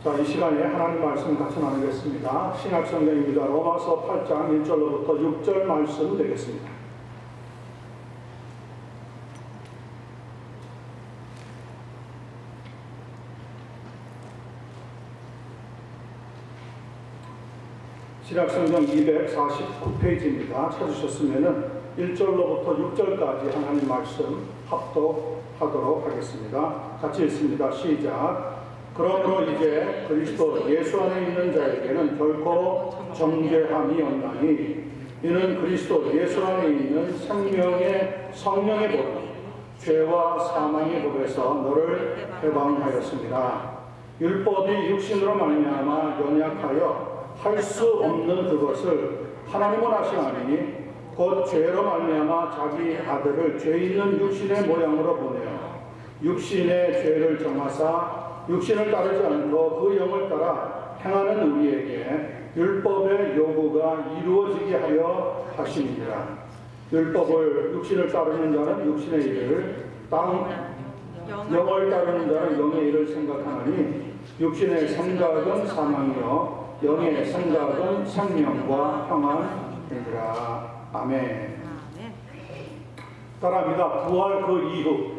자, 이 시간에 하나님 말씀 같이 나누겠습니다. 신약성경입니다. 로마서 8장 1절로부터 6절 말씀 되겠습니다. 신약성경 249페이지입니다. 찾으셨으면 1절로부터 6절까지 하나님 말씀 합독하도록 하겠습니다. 같이 읽습니다. 시작. 그러므로 이제 그리스도 예수 안에 있는 자에게는 결코 정죄함이 없나니 이는 그리스도 예수 안에 있는 생명의 성령의 법, 죄와 사망의 법에서 너를 해방하였습니다. 율법이 육신으로 말미암아 연약하여 할 수 없는 그것을 하나님은 하시나니 곧 죄로 말미암아 자기 아들을 죄 있는 육신의 모양으로 보내어 육신의 죄를 정하사 육신을 따르지 않고 그 영을 따라 행하는 우리에게 율법의 요구가 이루어지게 하려 하심이니라. 율법을 육신을 따르는 자는 육신의 일을, 영을 따르는 자는 영의 일을 생각하나니 육신의 생각은 사망이요 영의 생각은 생명과 평안이니라. 아멘. 따라합니다. 부활 그 이후.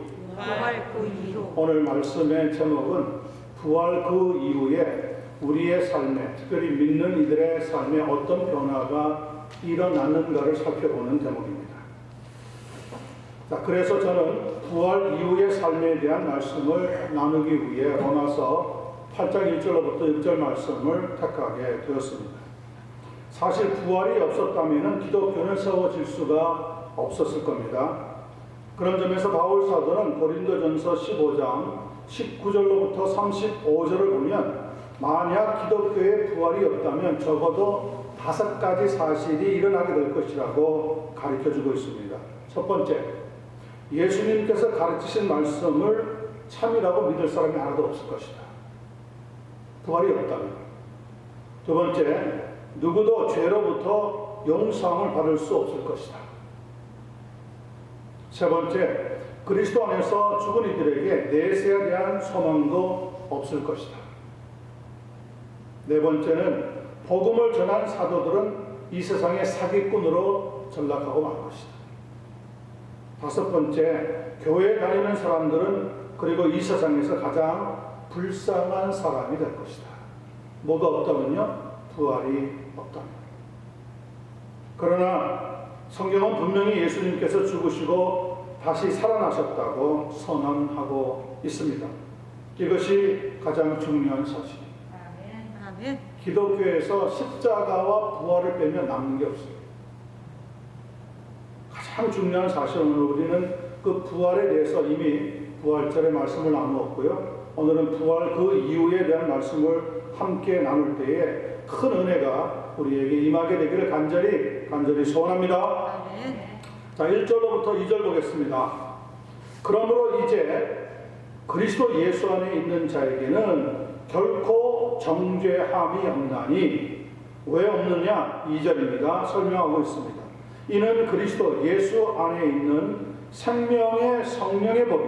오늘 말씀의 제목은 부활 그 이후에 우리의 삶에, 특별히 믿는 이들의 삶에 어떤 변화가 일어났는가를 살펴보는 제목입니다. 자, 그래서 저는 부활 이후의 삶에 대한 말씀을 나누기 위해 로마서 8장 1절로부터 6절 말씀을 택하게 되었습니다. 사실 부활이 없었다면 기독교는 세워질 수가 없었을 겁니다. 그런 점에서 바울 사도는 고린도전서 15장 19절로부터 35절을 보면 만약 기독교의 부활이 없다면 적어도 5가지 사실이 일어나게 될 것이라고 가르쳐주고 있습니다. 첫 번째, 예수님께서 가르치신 말씀을 참이라고 믿을 사람이 하나도 없을 것이다. 부활이 없다면. 두 번째, 누구도 죄로부터 용서함을 받을 수 없을 것이다. 세 번째, 그리스도 안에서 죽은 이들에게 내세에 대한 소망도 없을 것이다. 네 번째는 복음을 전한 사도들은 이 세상의 사기꾼으로 전락하고 말 것이다. 다섯 번째, 교회에 다니는 사람들은 그리고 이 세상에서 가장 불쌍한 사람이 될 것이다. 뭐가 없다면요? 부활이 없다면. 그러나 성경은 분명히 예수님께서 죽으시고 다시 살아나셨다고 선언하고 있습니다. 이것이 가장 중요한 사실입니다. 아멘. 기독교에서 십자가와 부활을 빼면 남는 게 없어요. 가장 중요한 사실은 우리는 그 부활에 대해서 이미 부활절의 말씀을 나누었고요. 오늘은 부활 그 이후에 대한 말씀을 함께 나눌 때에 큰 은혜가 우리에게 임하게 되기를 간절히 소원합니다. 자, 1절로부터 2절 보겠습니다. 그러므로 이제 그리스도 예수 안에 있는 자에게는 결코 정죄함이 없나니 왜 없느냐? 2절입니다. 설명하고 있습니다. 이는 그리스도 예수 안에 있는 생명의 성령의 법이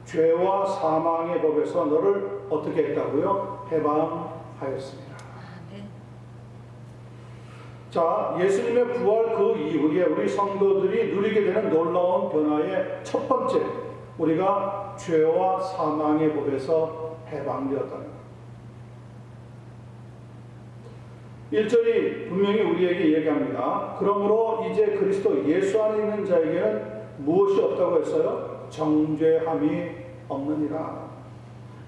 죄와 사망의 법에서 너를 어떻게 했다고요? 해방하였습니다. 자, 예수님의 부활 그 이후에 우리 성도들이 누리게 되는 놀라운 변화의 첫 번째, 우리가 죄와 사망의 법에서 해방되었다는 것. 1절이 분명히 우리에게 얘기합니다. 그러므로 이제 그리스도 예수 안에 있는 자에게는 무엇이 없다고 했어요? 정죄함이 없느니라.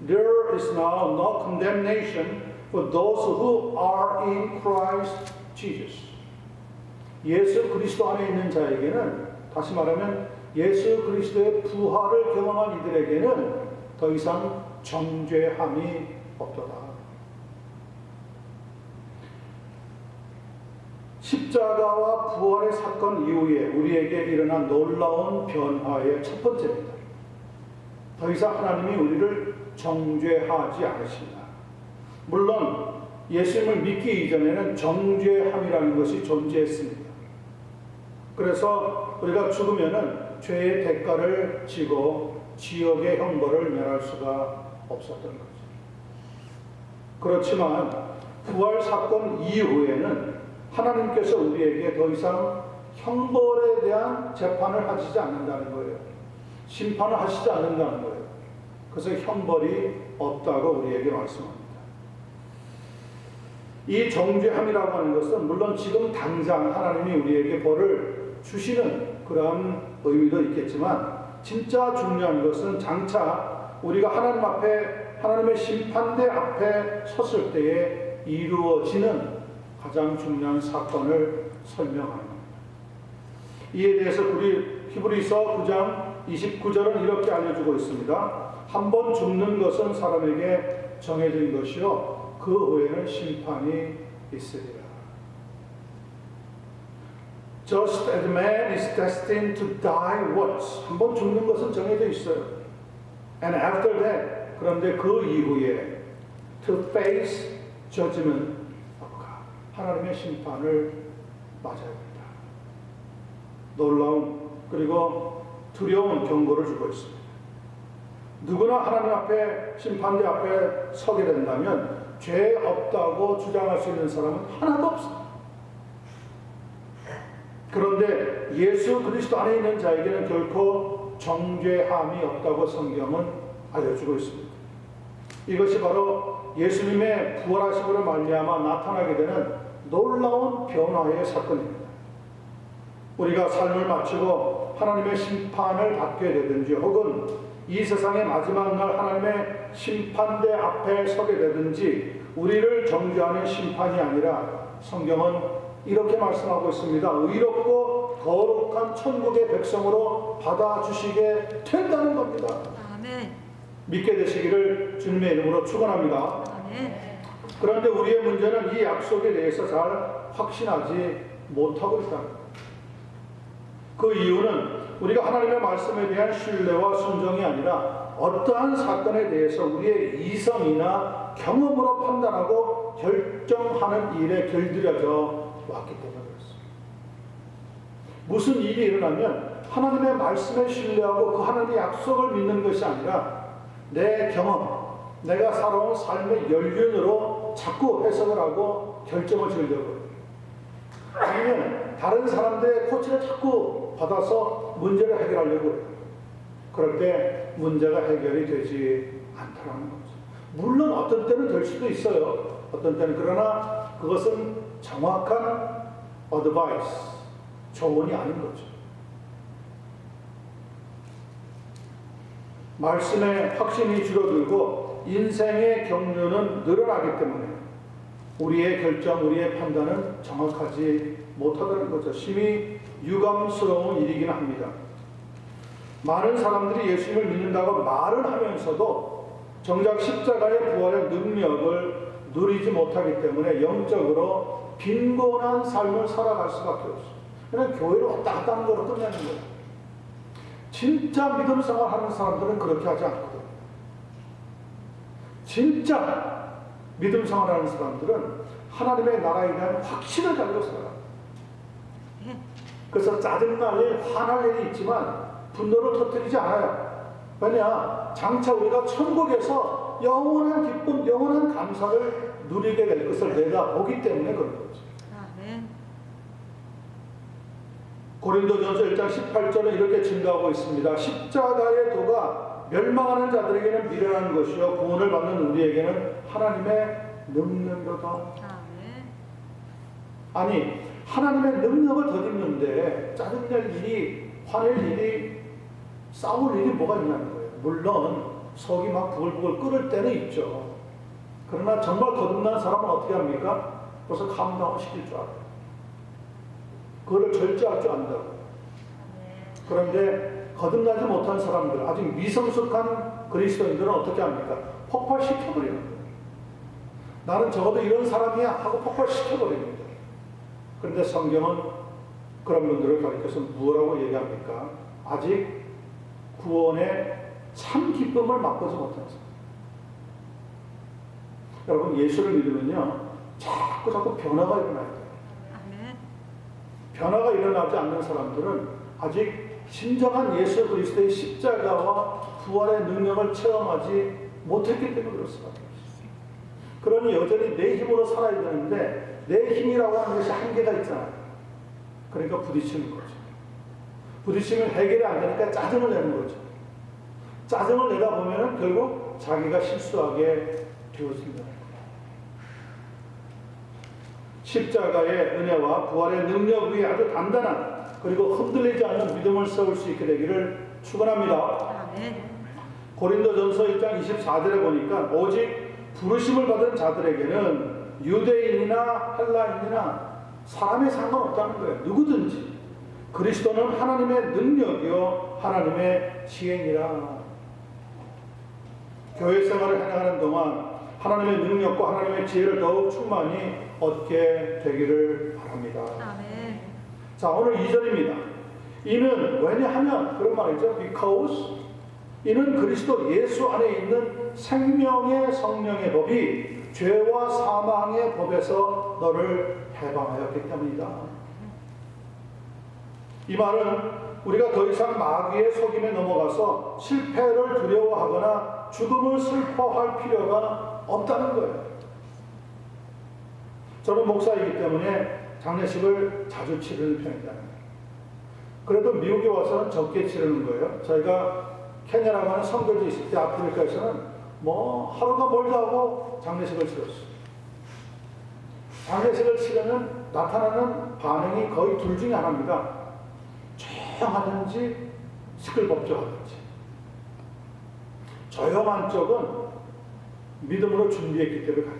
There is now no condemnation for those who are in Christ Jesus. 예수 그리스도 안에 있는 자에게는, 다시 말하면 예수 그리스도의 부활을 경험한 이들에게는 더 이상 정죄함이 없도다. 십자가와 부활의 사건 이후에 우리에게 일어난 놀라운 변화의 첫 번째입니다. 더 이상 하나님이 우리를 정죄하지 않으신다. 물론 예수님을 믿기 이전에는 정죄함이라는 것이 존재했습니다. 그래서 우리가 죽으면은 죄의 대가를 지고 지옥의 형벌을 면할 수가 없었던 거죠. 그렇지만 부활 사건 이후에는 하나님께서 우리에게 더 이상 형벌에 대한 재판을 하시지 않는다는 거예요. 심판을 하시지 않는다는 거예요. 그래서 형벌이 없다고 우리에게 말씀합니다. 이 정죄함이라고 하는 것은 물론 지금 당장 하나님이 우리에게 벌을 주시는 그런 의미도 있겠지만, 진짜 중요한 것은 장차 우리가 하나님 앞에, 하나님의 심판대 앞에 섰을 때에 이루어지는 가장 중요한 사건을 설명하는 겁니다. 이에 대해서 우리 히브리서 9장 29절은 이렇게 알려주고 있습니다. 한 번 죽는 것은 사람에게 정해진 것이요 그 후에는 심판이 있으리라. Just as man is destined to die once. 한 번 죽는 것은 정해져 있어요. And after that, 그런데 그 이후에 to face judgment of God. 하나님의 심판을 맞아야 합니다. 놀라운 그리고 두려운 경고를 주고 있습니다. 누구나 하나님 앞에, 심판대 앞에 서게 된다면 죄 없다고 주장할 수 있는 사람은 하나도 없습니다. 그런데 예수 그리스도 안에 있는 자에게는 결코 정죄함이 없다고 성경은 알려주고 있습니다. 이것이 바로 예수님의 부활하심으로 말미암아 나타나게 되는 놀라운 변화의 사건입니다. 우리가 삶을 마치고 하나님의 심판을 받게 되든지, 혹은 이 세상의 마지막 날 하나님의 심판대 앞에 서게 되든지, 우리를 정죄하는 심판이 아니라 성경은 이렇게 말씀하고 있습니다. 의롭고 거룩한 천국의 백성으로 받아주시게 된다는 겁니다. 아멘. 믿게 되시기를 주님의 이름으로 축원합니다. 아멘. 그런데 우리의 문제는 이 약속에 대해서 잘 확신하지 못하고 있다는 겁니다. 그 이유는 우리가 하나님의 말씀에 대한 신뢰와 순종이 아니라 어떠한 사건에 대해서 우리의 이성이나 경험으로 판단하고 결정하는 일에 길들여져 왔기 때문에 그렇습니다. 무슨 일이 일어나면 하나님의 말씀에 신뢰하고 그 하나님의 약속을 믿는 것이 아니라 내 경험, 내가 살아온 삶의 연륜으로 자꾸 해석을 하고 결정을 지으려고 해요. 아니면 다른 사람들의 코치를 자꾸 받아서 문제를 해결하려고 해요. 그럴 때 문제가 해결이 되지 않다는 거죠. 물론 어떤 때는 될 수도 있어요. 어떤 때는. 그러나 그것은 정확한 어드바이스, 조언이 아닌 거죠. 말씀의 확신이 줄어들고 인생의 경륜은 늘어나기 때문에 우리의 결정, 우리의 판단은 정확하지 못하다는 거죠. 심히 유감스러운 일이긴 합니다. 많은 사람들이 예수님을 믿는다고 말은 하면서도 정작 십자가의 부활의 능력을 누리지 못하기 때문에 영적으로 빈곤한 삶을 살아갈 수밖에 없어요. 그냥 교회를 왔다 갔다 하는 거로 끝내는 거예요. 진짜 믿음 생활하는 사람들은 그렇게 하지 않거든요. 진짜 믿음 생활하는 사람들은 하나님의 나라에 대한 확신을 가지고 살아요. 그래서 짜증날 일, 화날 일이 있지만 분노를 터뜨리지 않아요. 왜냐? 장차 우리가 천국에서 영원한 기쁨, 영원한 감사를 누리게 될 것을 내가 보기 때문에 그런 거죠. 아멘. 고린도전서 1장 18절은 이렇게 증가하고 있습니다. 십자가의 도가 멸망하는 자들에게는 미련한 것이요 구원을 받는 우리에게는 하나님의 능력이로다. 아멘. 아니, 하나님의 능력을 덧입는데 짜증낼 일이, 화낼 일이, 싸울 일이 뭐가 있냐는 거예요. 물론 속이 막 부글부글 끓을 때는 있죠. 그러나 정말 거듭난 사람은 어떻게 합니까? 그래서 감당을 시킬 줄 알아요. 그거를 절제할 줄 안다고. 그런데 거듭나지 못한 사람들, 아직 미성숙한 그리스도인들은 어떻게 합니까? 폭발시켜버리는 거예요. 나는 적어도 이런 사람이야 하고 폭발시켜버립니다. 그런데 성경은 그런 분들을 가리켜서 뭐라고 얘기합니까? 아직 구원의 참 기쁨을 맛보지 못한 사람. 여러분, 예수를 믿으면요 자꾸 변화가 일어나야 돼요. 아멘. 변화가 일어나지 않는 사람들은 아직 진정한 예수 그리스도의 십자가와 부활의 능력을 체험하지 못했기 때문에 그렇습니다. 그러니 여전히 내 힘으로 살아야 되는데 내 힘이라고 하는 것이 한계가 있잖아요. 그러니까 부딪히는 거죠. 부딪히면 해결이 안 되니까 짜증을 내는 거죠. 짜증을 내다 보면 결국 자기가 실수하게 되어집니다. 십자가의 은혜와 부활의 능력 위에 아주 단단한 그리고 흔들리지 않는 믿음을 세울 수 있게 되기를 축원합니다. 아멘. 고린도전서 1장 24절에 보니까 오직 부르심을 받은 자들에게는 유대인이나 헬라인이나 사람에 상관없다는 거예요. 누구든지 그리스도는 하나님의 능력이요 하나님의 지혜니라. 교회 생활을 해나가는 동안 하나님의 능력과 하나님의 지혜를 더욱 충만히 얻게 되기를 바랍니다. 아멘. 자, 오늘 2절입니다. 이는 왜냐하면 그런 말이죠. Because 이는 그리스도 예수 안에 있는 생명의 성령의 법이 죄와 사망의 법에서 너를 해방하였기 때문이다. 이 말은 우리가 더 이상 마귀의 속임에 넘어가서 실패를 두려워하거나 죽음을 슬퍼할 필요가 없다는 거예요. 저는 목사이기 때문에 장례식을 자주 치르는 편이다. 그래도 미국에 와서는 적게 치르는 거예요. 저희가 케냐라고 하는 선교지 있을 때 아프리카에서는 뭐 하루가 멀다 하고 장례식을 치렀어요. 장례식을 치르면 나타나는 반응이 거의 둘 중에 하나입니다. 조용하든지 시끌벅적하든지. 조용한 쪽은 믿음으로 준비했기 때문에 가요.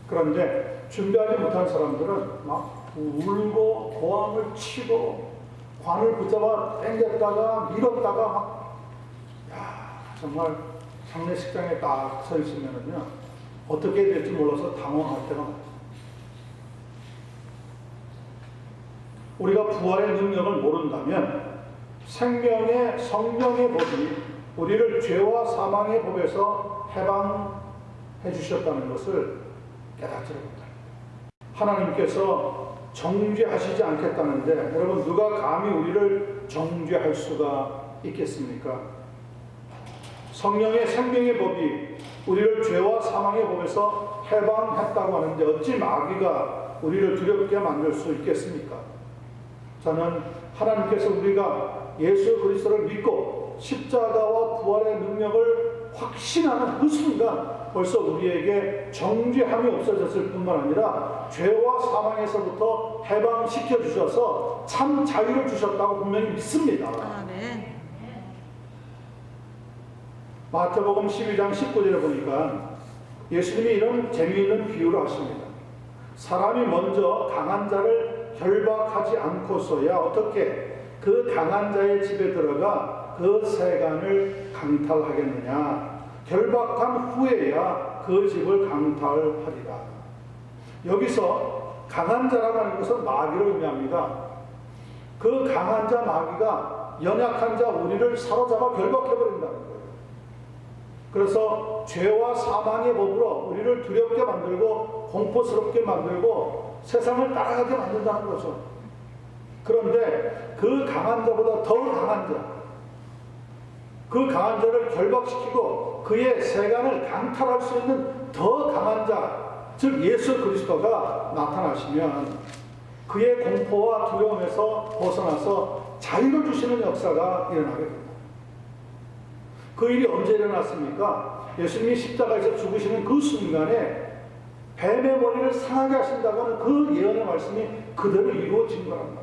그런데 준비하지 못한 사람들은 막 울고 고함을 치고 관을 붙잡아 당겼다가 밀었다가 막, 야, 정말 장례식장에 딱 서 있으면은요 어떻게 해야 될지 몰라서 당황할 때가 많아요. 우리가 부활의 능력을 모른다면 생명의 성령의 법이 우리를 죄와 사망의 법에서 해방해 주셨다는 것을 깨닫지 못합니다. 하나님께서 정죄하시지 않겠다는데 여러분 누가 감히 우리를 정죄할 수가 있겠습니까? 성령의 생명의 법이 우리를 죄와 사망의 법에서 해방했다고 하는데 어찌 마귀가 우리를 두렵게 만들 수 있겠습니까? 저는 하나님께서 우리가 예수 그리스도를 믿고 십자가와 부활의 능력을 확신하는 그 순간 벌써 우리에게 정죄함이 없어졌을 뿐만 아니라 죄와 사망에서부터 해방시켜 주셔서 참 자유를 주셨다고 분명히 믿습니다. 아멘. 마태복음 12장 19절에 보니까 예수님이 이런 재미있는 비유를 하십니다. 사람이 먼저 강한 자를 결박하지 않고서야 어떻게 그 강한 자의 집에 들어가 그 세간을 강탈하겠느냐. 결박한 후에야 그 집을 강탈하리라. 여기서 강한 자라고 하는 것은 마귀를 의미합니다. 그 강한 자 마귀가 연약한 자 우리를 사로잡아 결박해버린다는 거예요. 그래서 죄와 사망의 법으로 우리를 두렵게 만들고 공포스럽게 만들고 세상을 따라가게 만든다는 거죠. 그런데 그 강한 자보다 더 강한 자, 그 강한 자를 결박시키고 그의 세간을 강탈할 수 있는 더 강한 자, 즉 예수 그리스도가 나타나시면 그의 공포와 두려움에서 벗어나서 자유를 주시는 역사가 일어나게 됩니다. 그 일이 언제 일어났습니까? 예수님이 십자가에서 죽으시는 그 순간에 뱀의 머리를 상하게 하신다고 하는 그 예언의 말씀이 그대로 이루어진 거란 말이죠.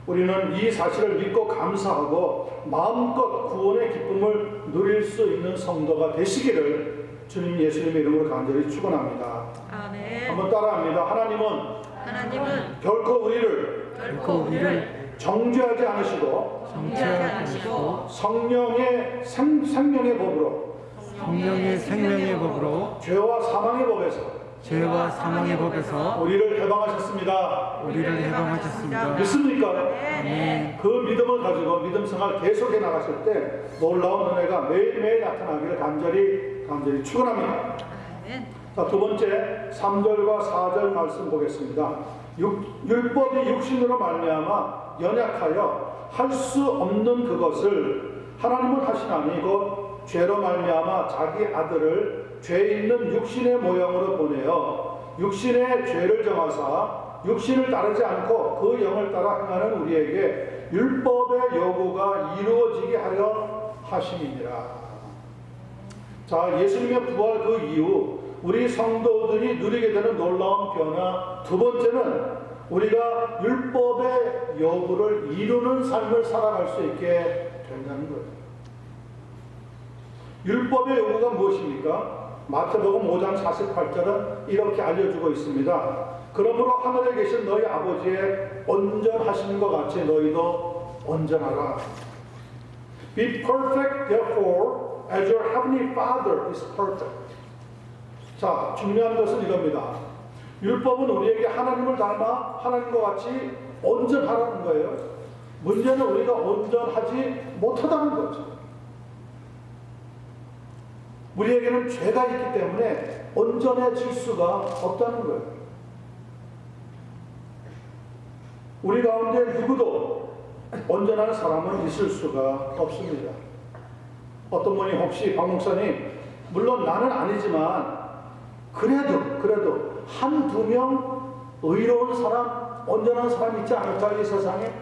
우리는 이 사실을 믿고 감사하고 마음껏 구원의 기쁨을 누릴 수 있는 성도가 되시기를 주님 예수님의 이름으로 간절히 축원합니다. 아멘. 한번 따라합니다. 하나님은 결코 우리를 정죄하지 않으시고 정죄하지 않으시고 성령의 생명의 법으로 죄와 사망의 법에서 우리를 해방하셨습니다. 믿습니까? 네. 그 믿음을 가지고 믿음 생활 계속해 나가실 때 놀라운 은혜가 매일매일 나타나기를 간절히 축원합니다. 아멘. 자, 두 번째 3절과 4절 말씀 보겠습니다. 율법이 육신으로 말미암아 연약하여 할 수 없는 그것을 하나님은 하시나니 곧 죄로 말미암아 자기 아들을 죄 있는 육신의 모양으로 보내어 육신의 죄를 정하사 육신을 따르지 않고 그 영을 따라 행하는 우리에게 율법의 요구가 이루어지게 하려 하심이니라. 자, 예수님의 부활 그 이후 우리 성도들이 누리게 되는 놀라운 변화, 두 번째는 우리가 율법의 요구를 이루는 삶을 살아갈 수 있게 된다는 거예요. 율법의 요구가 무엇입니까? 마태복음 5장 48절은 이렇게 알려주고 있습니다. 그러므로 하늘에 계신 너희 아버지의 온전하신 것 같이 너희도 온전하라. Be perfect therefore as your heavenly Father is perfect. 자, 중요한 것은 이겁니다. 율법은 우리에게 하나님을 닮아 하나님과 같이 온전하라는 거예요. 문제는 우리가 온전하지 못하다는 거죠. 우리에게는 죄가 있기 때문에 온전해질 수가 없다는 거예요. 우리 가운데 누구도 온전한 사람은 있을 수가 없습니다. 어떤 분이 혹시 박 목사님, 물론 나는 아니지만 그래도 한두 명 의로운 사람, 온전한 사람 있지 않을까 이 세상에?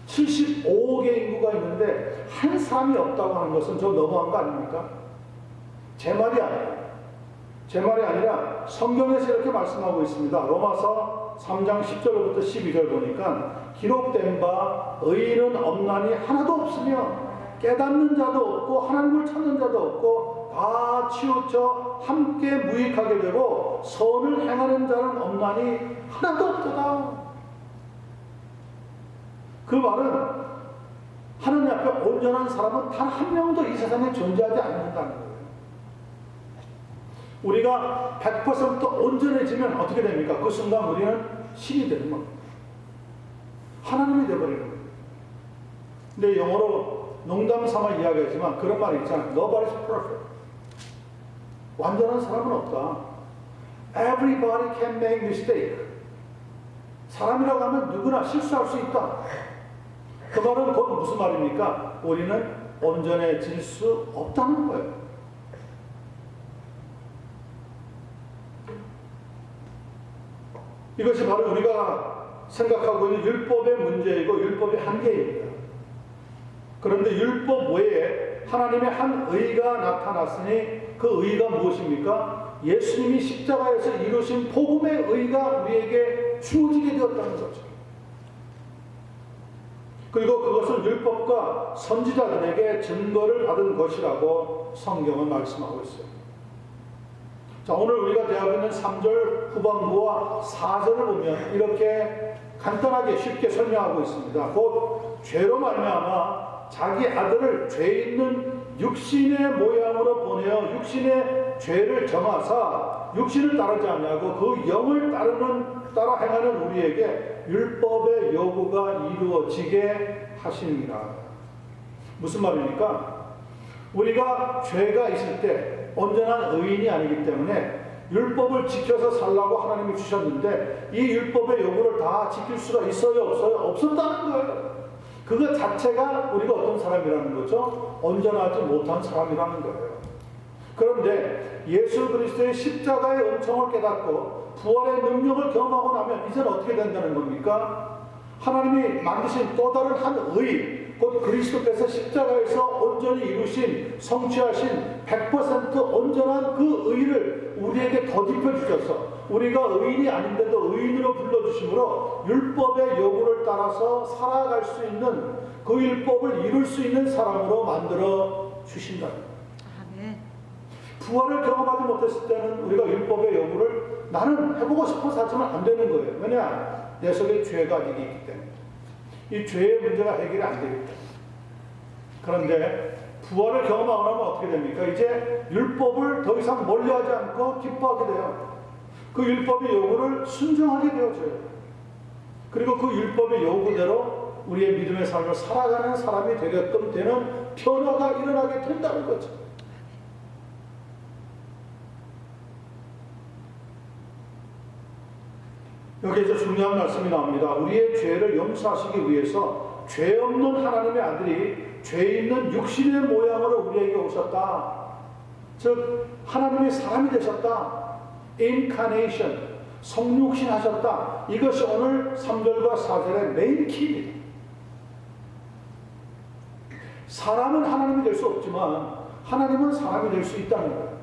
75억의 인구가 있는데 한 사람이 없다고 하는 것은 좀 너무한 거 아닙니까? 제 말이 아니라 성경에서 이렇게 말씀하고 있습니다. 로마서 3장 10절부터 12절 보니까 기록된 바 의인은 없나니 하나도 없으며 깨닫는 자도 없고 하나님을 찾는 자도 없고 다 치우쳐 함께 무익하게 되고 선을 행하는 자는 없나니 하나도 없도다. 그 말은 하나님 앞에 온전한 사람은 단 한 명도 이 세상에 존재하지 않는다는 거예요. 우리가 100% 온전해지면 어떻게 됩니까? 그 순간 우리는 신이 되는 겁니다. 하나님이 되어버리는 거예요. 근데 영어로 농담 삼아 이야기하지만 그런 말이 있잖아요. Nobody's perfect. 완전한 사람은 없다. Everybody can make mistake. 사람이라고 하면 누구나 실수할 수 있다. 그 말은 곧 무슨 말입니까? 우리는 온전해질 수 없다는 거예요. 이것이 바로 우리가 생각하고 있는 율법의 문제이고 율법의 한계입니다. 그런데 율법 외에 하나님의 한 의가 나타났으니 그 의가 무엇입니까? 예수님이 십자가에서 이루신 복음의 의가 우리에게 주어지게 되었다는 거죠. 그리고 그것은 율법과 선지자들에게 증거를 받은 것이라고 성경은 말씀하고 있어요. 자, 오늘 우리가 대하고 있는 3절 후반부와 4절을 보면 이렇게 간단하게 쉽게 설명하고 있습니다. 곧 죄로 말미암아 자기 아들을 죄 있는 육신의 모양으로 보내어 육신의 죄를 정하사 육신을 따르지 않냐고 그 영을 따라 행하는 우리에게 율법의 요구가 이루어지게 하시니라. 무슨 말입니까? 우리가 죄가 있을 때 온전한 의인이 아니기 때문에 율법을 지켜서 살라고 하나님이 주셨는데 이 율법의 요구를 다 지킬 수가 있어요? 없어요? 없었다는 거예요. 그것 자체가 우리가 어떤 사람이라는 거죠? 온전하지 못한 사람이라는 거예요. 그런데 예수 그리스도의 십자가의 은총을 깨닫고 부활의 능력을 경험하고 나면 이제는 어떻게 된다는 겁니까? 하나님이 만드신 또 다른 한 의, 곧 그리스도께서 십자가에서 온전히 이루신 성취하신 100% 온전한 그 의를 우리에게 덧입혀 주셔서 우리가 의인이 아닌데도 의인으로 불러주심으로 율법의 요구를 따라서 살아갈 수 있는 그 율법을 이룰 수 있는 사람으로 만들어 주신다. 부활을 경험하지 못했을 때는 우리가 율법의 요구를 나는 해보고 싶어서 하지만 안 되는 거예요. 왜냐? 내 속에 죄가 아직이 있기 때문에. 이 죄의 문제가 해결이 안 되기 때문에. 그런데 부활을 경험하고 나면 어떻게 됩니까? 이제 율법을 더 이상 멀리하지 않고 기뻐하게 돼요. 그 율법의 요구를 순종하게 되어져요. 그리고 그 율법의 요구대로 우리의 믿음의 삶을 살아가는 사람이 되게끔 되는 변화가 일어나게 된다는 거죠. 여기에서 중요한 말씀이 나옵니다. 우리의 죄를 용서하시기 위해서 죄 없는 하나님의 아들이 죄 있는 육신의 모양으로 우리에게 오셨다. 즉 하나님의 사람이 되셨다. 인카네이션, 성육신 하셨다. 이것이 오늘 3절과 4절의 메인 키입니다. 사람은 하나님이 될 수 없지만 하나님은 사람이 될 수 있다는 거예요.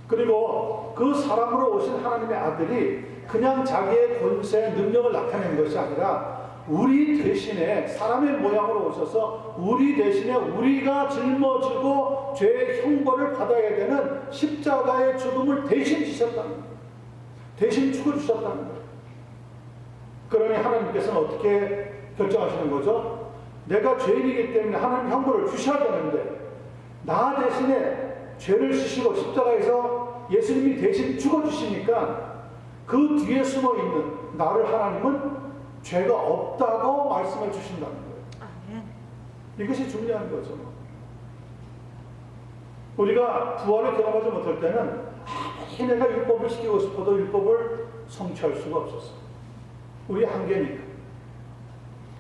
그리고 그 사람으로 오신 하나님의 아들이 그냥 자기의 권세, 능력을 나타낸 것이 아니라 우리 대신에 사람의 모양으로 오셔서 우리 대신에 우리가 짊어지고 죄의 형벌을 받아야 되는 십자가의 죽음을 대신 지셨다는 거예요. 대신 죽어주셨다는 거예요. 그러니 하나님께서는 어떻게 결정하시는 거죠? 내가 죄인이기 때문에 하나님 형벌을 주셔야 되는데 나 대신에 죄를 지시고 십자가에서 예수님이 대신 죽어주시니까 그 뒤에 숨어있는 나를 하나님은 죄가 없다고 말씀해 주신다는 거예요. 아멘. 이것이 중요한 거죠. 우리가 부활을 경험하지 못할 때는 아무리 내가 율법을 지키고 싶어도 율법을 성취할 수가 없었어요. 우리 한계니까.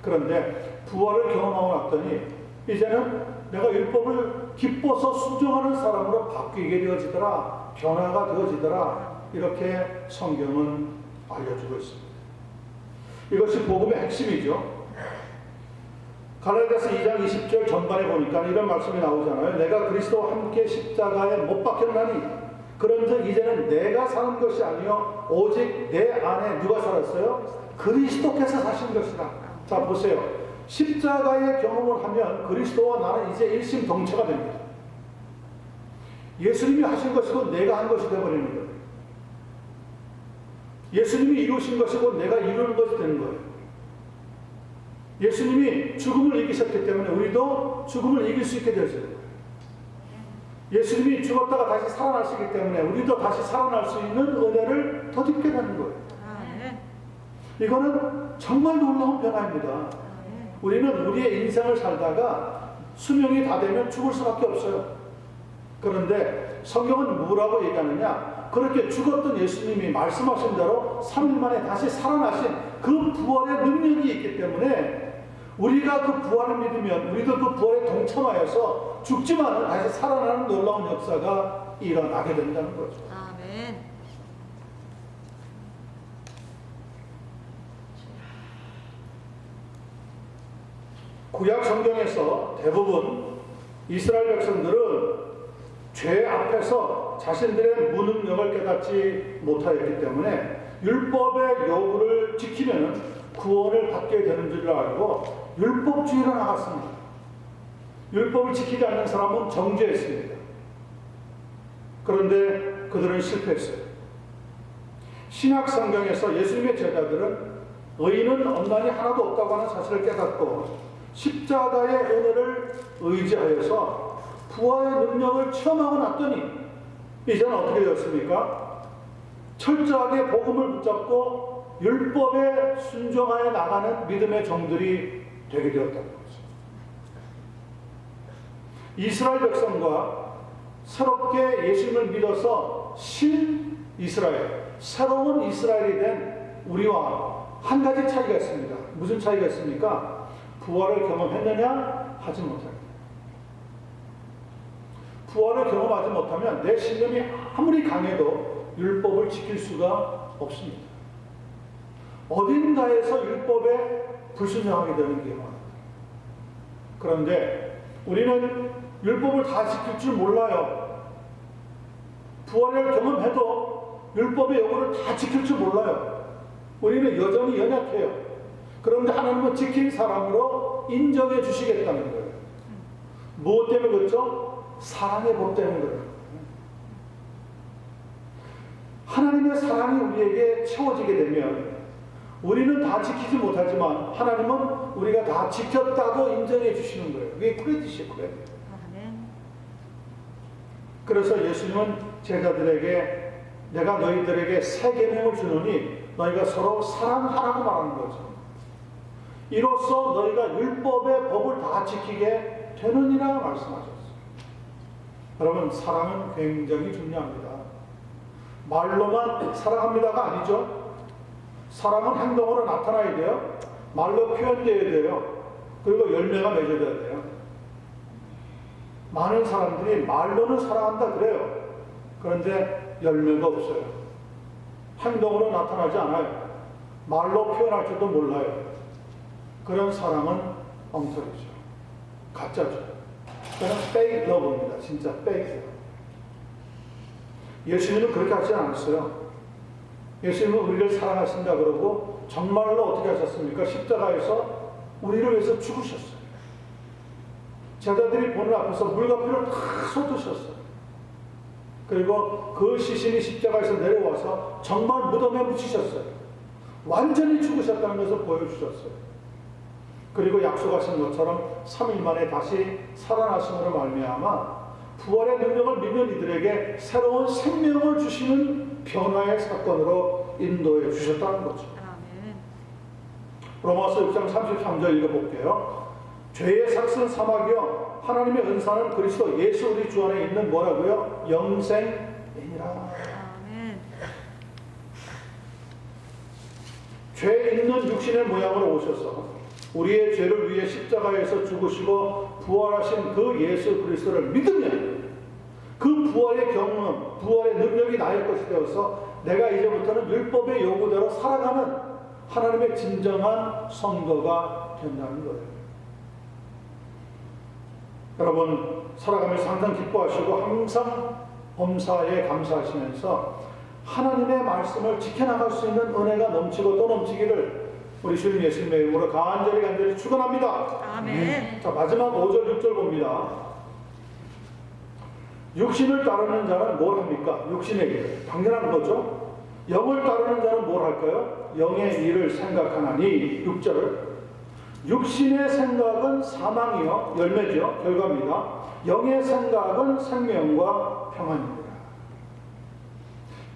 그런데 부활을 경험하고 났더니 이제는 내가 율법을 기뻐서 순종하는 사람으로 바뀌게 되어지더라. 변화가 되어지더라. 이렇게 성경은 알려주고 있습니다. 이것이 복음의 핵심이죠. 갈라디아서 2장 20절 전반에 보니까 이런 말씀이 나오잖아요. 내가 그리스도와 함께 십자가에 못 박혔나니 그런즉 이제는 내가 사는 것이 아니요 오직 내 안에 누가 살았어요? 그리스도께서 사신 것이다. 자 보세요. 십자가의 경험을 하면 그리스도와 나는 이제 일심동체가 됩니다. 예수님이 하신 것이고 내가 한 것이 되어버리는 거예요. 예수님이 이루신 것이고 내가 이루는 것이 되는 거예요. 예수님이 죽음을 이기셨기 때문에 우리도 죽음을 이길 수 있게 되어져요. 예수님이 죽었다가 다시 살아나시기 때문에 우리도 다시 살아날 수 있는 은혜를 덧입게 되는 거예요. 이거는 정말 놀라운 변화입니다. 우리는 우리의 인생을 살다가 수명이 다 되면 죽을 수밖에 없어요. 그런데 성경은 뭐라고 얘기하느냐? 그렇게 죽었던 예수님이 말씀하신 대로 3일 만에 다시 살아나신 그 부활의 능력이 있기 때문에 우리가 그 부활을 믿으면 우리도 그 부활에 동참하여서 죽지만은 다시 살아나는 놀라운 역사가 일어나게 된다는 거죠. 아멘. 구약 성경에서 대부분 이스라엘 백성들은 죄 앞에서 자신들의 무능력을 깨닫지 못하였기 때문에 율법의 요구를 지키면 구원을 받게 되는 줄 알고 율법주의로 나갔습니다. 율법을 지키지 않는 사람은 정죄했습니다. 그런데 그들은 실패했어요. 신약 성경에서 예수님의 제자들은 의인은 없나니 하나도 없다고 하는 사실을 깨닫고 십자가의 은혜를 의지하여서 부활의 능력을 체험하고 났더니 이제는 어떻게 되었습니까? 철저하게 복음을 붙잡고 율법에 순종하여 나가는 믿음의 종들이 되게 되었다는 거죠. 이스라엘 백성과 새롭게 예수님을 믿어서 신 이스라엘, 새로운 이스라엘이 된 우리와 한 가지 차이가 있습니다. 무슨 차이가 있습니까? 부활을 경험했느냐? 하지 못합니다. 부활을 경험하지 못하면 내 신념이 아무리 강해도 율법을 지킬 수가 없습니다. 어딘가에서 율법에 불순종하게 되는 게 많아요. 그런데 우리는 율법을 다 지킬 줄 몰라요. 부활을 경험해도 율법의 요구를 다 지킬 줄 몰라요. 우리는 여전히 연약해요. 그런데 하나님은 지킨 사람으로 인정해 주시겠다는 거예요. 무엇 때문에 그렇죠? 사랑의 법 때문에 그래요. 하나님의 사랑이 우리에게 채워지게 되면 우리는 다 지키지 못하지만 하나님은 우리가 다 지켰다고 인정해 주시는 거예요. 그게 크레딧이에요, 크레딧. 그래서 예수님은 제자들에게 내가 너희들에게 새 계명을 주노니 너희가 서로 사랑하라고 말하는 거죠. 이로써 너희가 율법의 법을 다 지키게 되느니라 말씀하셨어요. 여러분, 사랑은 굉장히 중요합니다. 말로만 사랑합니다가 아니죠. 사랑은 행동으로 나타나야 돼요. 말로 표현되어야 돼요. 그리고 열매가 맺어져야 돼요. 많은 사람들이 말로는 사랑한다 그래요. 그런데 열매가 없어요. 행동으로 나타나지 않아요. 말로 표현할 줄도 몰라요. 그런 사랑은 엉터리죠. 가짜죠. 그냥 fake love입니다. 진짜 fake. 예수님은 그렇게 하지 않았어요. 예수님은 우리를 사랑하신다 그러고 정말로 어떻게 하셨습니까? 십자가에서 우리를 위해서 죽으셨어요. 제자들이 보는 앞에서 물과 피를 다 쏟으셨어요. 그리고 그 시신이 십자가에서 내려와서 정말 무덤에 묻히셨어요. 완전히 죽으셨다는 것을 보여주셨어요. 그리고 약속하신 것처럼 3일 만에 다시 살아나심으로 말미암아 부활의 능력을 믿는 이들에게 새로운 생명을 주시는 변화의 사건으로 인도해 주셨다는 거죠. 아멘. 로마서 6장 33절 읽어볼게요. 죄의 삭슨 사막이여 하나님의 은사는 그리스도 예수 우리 주 안에 있는 뭐라고요? 영생이니라. 아멘. 죄 있는 육신의 모양으로 오셔서 우리의 죄를 위해 십자가에서 죽으시고 부활하신 그 예수 그리스도를 믿으면 그 부활의 경험, 부활의 능력이 나의 것이 되어서 내가 이제부터는 율법의 요구대로 살아가는 하나님의 진정한 성도가 된다는 거예요. 여러분 살아가면서 항상 기뻐하시고 항상 범사에 감사하시면서 하나님의 말씀을 지켜나갈 수 있는 은혜가 넘치고 또 넘치기를 우리 주님 예수님의 이름으로 간절히 축원합니다. 아멘. 자, 마지막 5절 6절 봅니다. 육신을 따르는 자는 뭘 합니까? 육신의 일. 당연한 거죠. 영을 따르는 자는 뭘 할까요? 영의 일을 생각하나니 6절. 육신의 생각은 사망이요 열매죠. 결과입니다. 영의 생각은 생명과 평안입니다.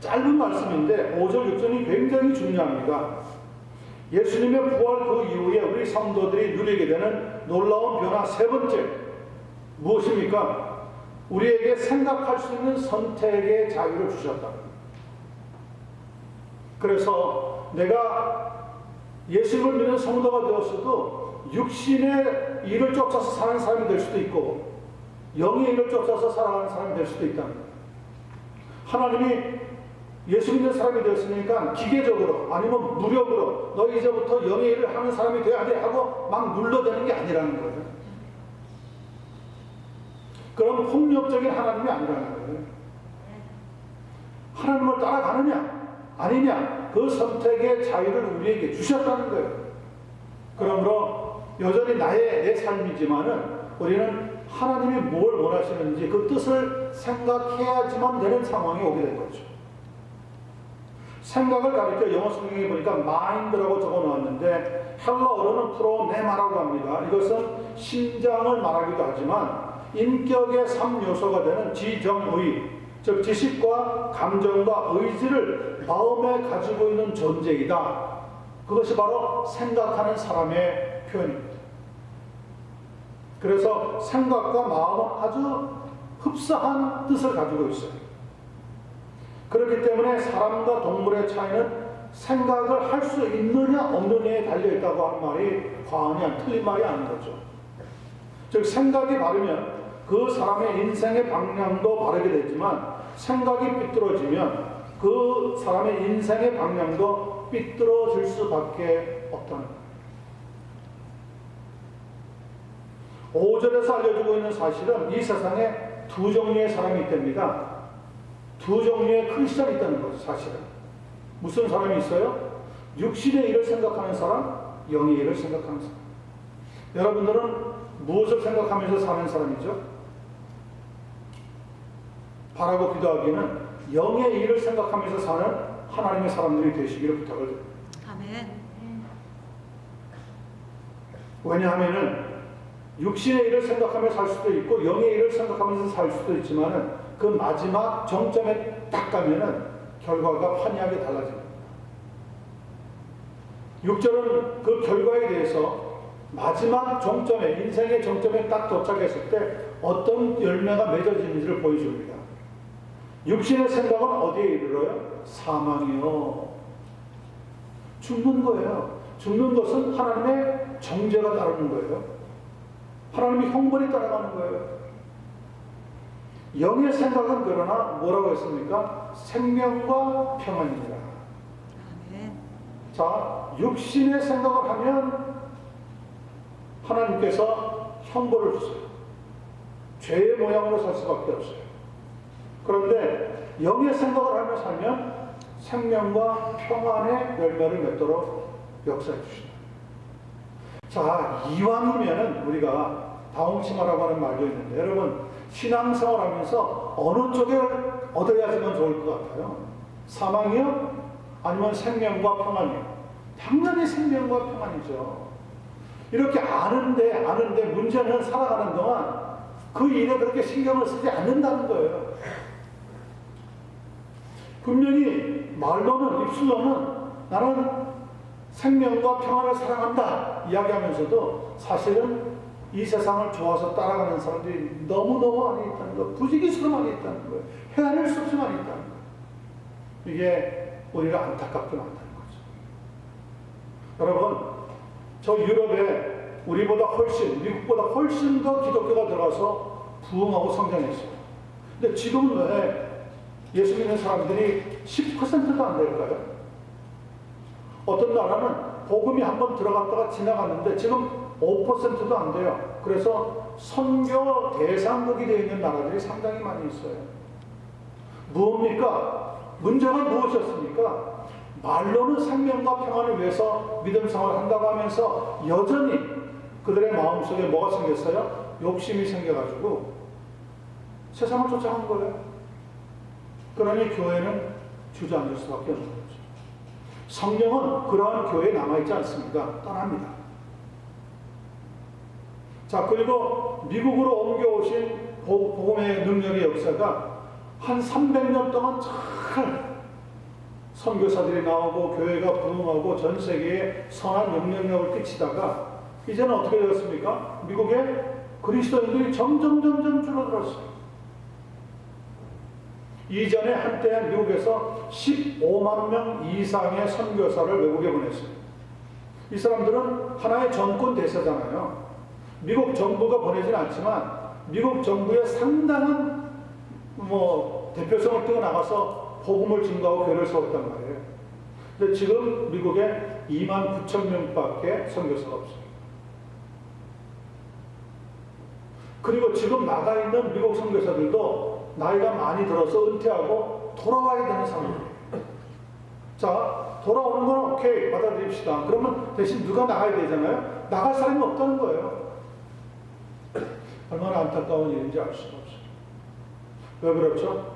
짧은 말씀인데 5절 6절이 굉장히 중요합니다. 예수님의 부활 그 이후에 우리 성도들이 누리게 되는 놀라운 변화 세 번째 무엇입니까? 우리에게 생각할 수 있는 선택의 자유를 주셨다. 그래서 내가 예수님을 믿는 성도가 되었어도 육신의 일을 쫓아서 사는 사람이 될 수도 있고 영의 일을 쫓아서 살아가는 사람이 될 수도 있다는 거예요. 하나님이 예수 믿는 사람이 되었으니까 기계적으로 아니면 무력으로 너 이제부터 영의 일을 하는 사람이 돼야 돼 하고 막 눌러대는 게 아니라는 거예요. 그런 폭력적인 하나님이 아니라는 거예요. 하나님을 따라가느냐 아니냐 그 선택의 자유를 우리에게 주셨다는 거예요. 그러므로 여전히 내 삶이지만은 우리는 하나님이 뭘 원하시는지 그 뜻을 생각해야지만 되는 상황이 오게 된 거죠. 생각을 가리켜 영어 성경에 보니까 마인드라고 적어 놓았는데 헬라어로는 프로네마라고 합니다. 이것은 심장을 말하기도 하지만 인격의 3요소가 되는 지정의, 즉 지식과 감정과 의지를 마음에 가지고 있는 존재이다. 그것이 바로 생각하는 사람의 표현입니다. 그래서 생각과 마음은 아주 흡사한 뜻을 가지고 있어요. 그렇기 때문에 사람과 동물의 차이는 생각을 할 수 있느냐 없느냐에 달려있다고 하는 말이 과언이 틀린 말이 아닌 거죠. 즉 생각이 바르면 그 사람의 인생의 방향도 바르게 되지만 생각이 삐뚤어지면 그 사람의 인생의 방향도 삐뚤어질 수밖에 없다는 거예요. 5절에서 알려주고 있는 사실은 이 세상에 두 종류의 사람이 있답니다. 두 종류의 크리스천이 있다는 거죠. 사실은 무슨 사람이 있어요? 육신의 일을 생각하는 사람, 영의 일을 생각하는 사람. 여러분들은 무엇을 생각하면서 사는 사람이죠? 바라고 기도하기에는 영의 일을 생각하면서 사는 하나님의 사람들이 되시기를 부탁을 드립니다. 아멘. 왜냐하면은 육신의 일을 생각하며 살 수도 있고 영의 일을 생각하면서 살 수도 있지만은 그 마지막 정점에 딱 가면은 결과가 환희하게 달라집니다. 6절은 그 결과에 대해서 마지막 정점에, 인생의 정점에 딱 도착했을 때 어떤 열매가 맺어지는지를 보여줍니다. 육신의 생각은 어디에 이르러요? 사망이요. 죽는 거예요. 죽는 것은 하나님의 정죄가 따르는 거예요. 하나님의 형벌이 따라가는 거예요. 영의 생각은 그러나 뭐라고 했습니까? 생명과 평안이니라. 아멘. 자, 육신의 생각을 하면 하나님께서 형벌을 주세요. 죄의 모양으로 살 수밖에 없어요. 그런데 영의 생각을 하며 살면 생명과 평안의 열매를 맺도록 역사해 주시다. 자, 이왕이면은 우리가 다홍치마라고 하는 말도 있는데, 여러분 신앙생활 하면서 어느 쪽을 얻어야지만 좋을 것 같아요? 사망이요? 아니면 생명과 평안이요? 당연히 생명과 평안이죠. 이렇게 아는데 문제는 살아가는 동안 그 일에 그렇게 신경을 쓰지 않는다는 거예요. 분명히 말로는, 입술로는 나는 생명과 평안을 사랑한다 이야기하면서도 사실은 이 세상을 좋아서 따라가는 사람들이 너무너무 많이 있다는 거, 부지기수로 많이 있다는 거예요. 헤아릴 수 없이 많이 있다는 거예요. 이게 우리를 안타깝게 만드는 거죠. 여러분, 저 유럽에 우리보다 훨씬, 미국보다 훨씬 더 기독교가 들어가서 부흥하고 성장했어요. 근데 지금은 왜 예수 믿는 사람들이 10%도 안 될까요? 어떤 나라는 복음이 한번 들어갔다가 지나갔는데 지금 5%도 안 돼요. 그래서 선교 대상국이 되어 있는 나라들이 상당히 많이 있어요. 무엇입니까? 문제가 무엇이었습니까? 말로는 생명과 평안을 위해서 믿음 생활을 한다고 하면서 여전히 그들의 마음속에 뭐가 생겼어요? 욕심이 생겨가지고 세상을 쫓아간 거예요. 그러니 교회는 주저앉을 수밖에 없는 거죠. 성령은 그러한 교회에 남아있지 않습니다. 떠납니다. 자, 그리고 미국으로 옮겨오신 복음의 능력의 역사가 한 300년 동안 잘 선교사들이 나오고 교회가 부흥하고 전 세계에 선한 영향력을 끼치다가 이제는 어떻게 되었습니까? 미국의 그리스도인들이 점점 줄어들었어요. 이전에 한때 미국에서 15만 명 이상의 선교사를 외국에 보냈어요. 이 사람들은 하나의 정권 대사잖아요. 미국 정부가 보내진 않지만 미국 정부의 상당한 대표성을 뛰어나가서 복음을 증거하고 교회를 세웠단 말이에요. 근데 지금 미국에 2만 9천 명밖에 선교사가 없어요. 그리고 지금 나가 있는 미국 선교사들도 나이가 많이 들어서 은퇴하고 돌아와야 되는 상황이에요. 자, 돌아오는 건 오케이, 받아들입시다. 그러면 대신 누가 나가야 되잖아요? 나갈 사람이 없다는 거예요. 얼마나 안타까운 일인지 알 수가 없어요. 왜 그렇죠?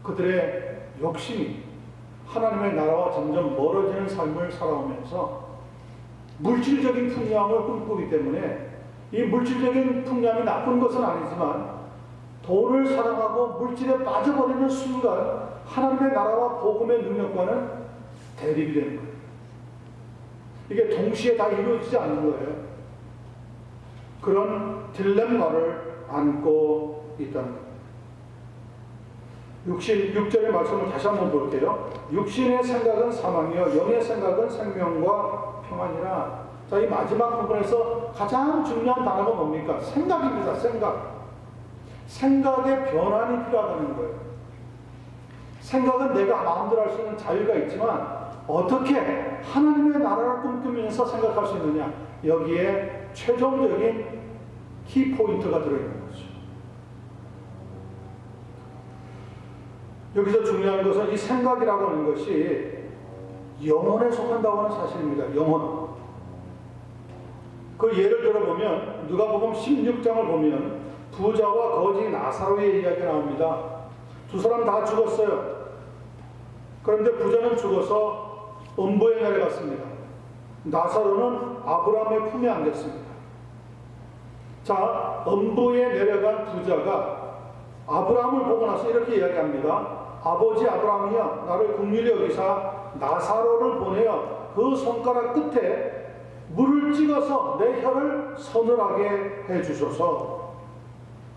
그들의 욕심이 하나님의 나라와 점점 멀어지는 삶을 살아오면서 물질적인 풍요함을 꿈꾸기 때문에 이 물질적인 풍요함이 나쁜 것은 아니지만 돈을 사랑하고 물질에 빠져버리는 순간 하나님의 나라와 복음의 능력과는 대립이 되는 거예요. 이게 동시에 다 이루어지지 않는 거예요. 그런 딜레마를 안고 있다는 겁니다. 6절의 말씀을 다시 한번 볼게요. 육신의 생각은 사망이요 영의 생각은 생명과 평안이라. 자, 이 마지막 부분에서 가장 중요한 단어가 뭡니까? 생각입니다. 생각의 변환이 필요하다는 거예요. 생각은 내가 마음대로 할 수 있는 자유가 있지만 어떻게 하나님의 나라를 꿈꾸면서 생각할 수 있느냐, 여기에 최종적인 키포인트가 들어있는 거죠. 여기서 중요한 것은 이 생각이라고 하는 것이 영혼에 속한다고 하는 사실입니다. 영혼. 그 예를 들어보면 누가복음 16장을 보면 부자와 거지 나사로의 이야기가 나옵니다. 두 사람 다 죽었어요. 그런데 부자는 죽어서 음부에 내려갔습니다. 나사로는 아브라함의 품에 안겼습니다. 자, 음부에 내려간 부자가 아브라함을 보고 나서 이렇게 이야기합니다. 아버지 아브라함이여, 나를 긍휼히 여기사 나사로를 보내어 그 손가락 끝에 물을 찍어서 내 혀를 서늘하게 해주소서.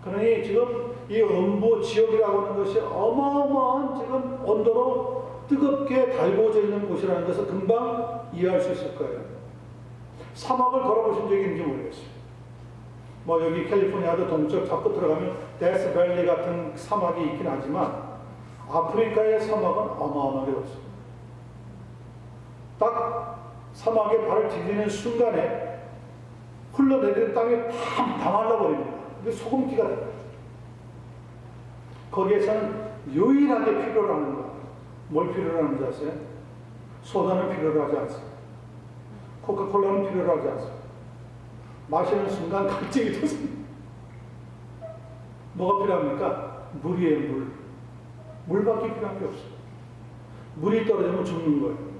그러니 지금 이 음부 지옥이라고 하는 것이 어마어마한 지금 온도로 뜨겁게 달구어져 있는 곳이라는 것을 금방 이해할 수 있을 거예요. 사막을 걸어보신 적이 있는지 모르겠어요. 뭐 여기 캘리포니아도 동쪽 자꾸 들어가면 데스밸리 같은 사막이 있긴 하지만 아프리카의 사막은 어마어마하게 없어요. 딱 사막에 발을 디디는 순간에 흘러내리는 땅이 다 말라버립니다. 그게 소금기가 돼요. 거기에서는 유일하게 필요로 하는 것. 뭘 필요로 하는지 아세요? 소다는 필요로 하지 않습니다. 코카콜라는 필요로 하지 않습니다. 마시는 순간 갈증이 돋습니다. 뭐가 필요합니까? 물이에요, 물. 물밖에 필요한 게 없어요. 물이 떨어지면 죽는 거예요.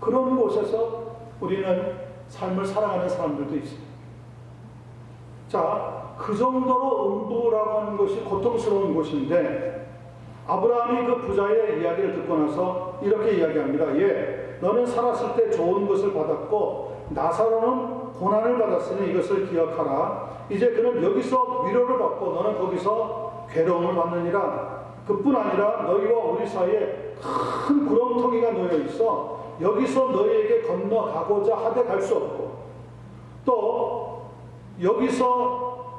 그런 곳에서 우리는 삶을 살아가는 사람들도 있습니다. 자, 그 정도로 음부라고 하는 것이 고통스러운 곳인데 아브라함이 그 부자의 이야기를 듣고 나서 이렇게 이야기합니다. 예, 너는 살았을 때 좋은 것을 받았고 나사로는 고난을 받았으니 이것을 기억하라. 이제 그는 여기서 위로를 받고 너는 거기서 괴로움을 받느니라. 그뿐 아니라 너희와 우리 사이에 큰 구렁텅이가 놓여 있어 여기서 너희에게 건너가고자 하되 갈 수 없고 또